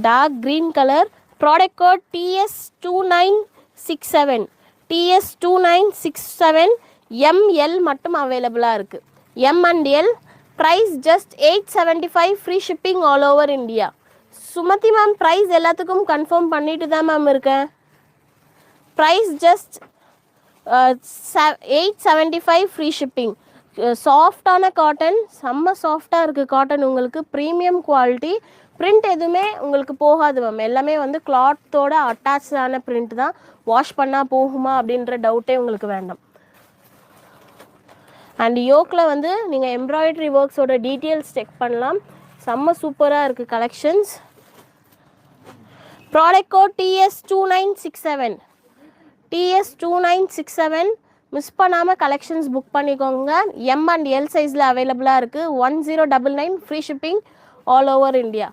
Dark green colour. Product code TS2967. TS2967. ML மட்டும் அவைலபிளாக இருக்குது. M and L. Price just 875. Free shipping all over India. Sumathi ma'am price எல்லாத்துக்கும் confirm பண்ணிட்டு தான் ma'am இருக்கேன். Price just 875 free shipping. சாஃப்டான cotton, செம்ம சாஃப்டாக இருக்குது காட்டன். உங்களுக்கு ப்ரீமியம் குவாலிட்டி. பிரிண்ட் எதுவுமே உங்களுக்கு போகாது மேம். எல்லாமே வந்து கிளாத்தோட அட்டாச்சான பிரிண்ட் தான். வாஷ் பண்ணால் போகுமா அப்படின்ற டவுட்டே உங்களுக்கு வேண்டாம். அண்ட் யோக்கில் வந்து நீங்கள் எம்ப்ராய்டரி ஒர்க்ஸோட டீட்டெயில்ஸ் செக் பண்ணலாம். செம்ம சூப்பராக இருக்குது collections. Product code TS2967. TS2967. Miss பண்ணாமல் கலெக்ஷன்ஸ் புக் பண்ணிக்கோங்க. M and L சைஸில் அவைலபிளாக இருக்குது. 1099 free shipping all over India.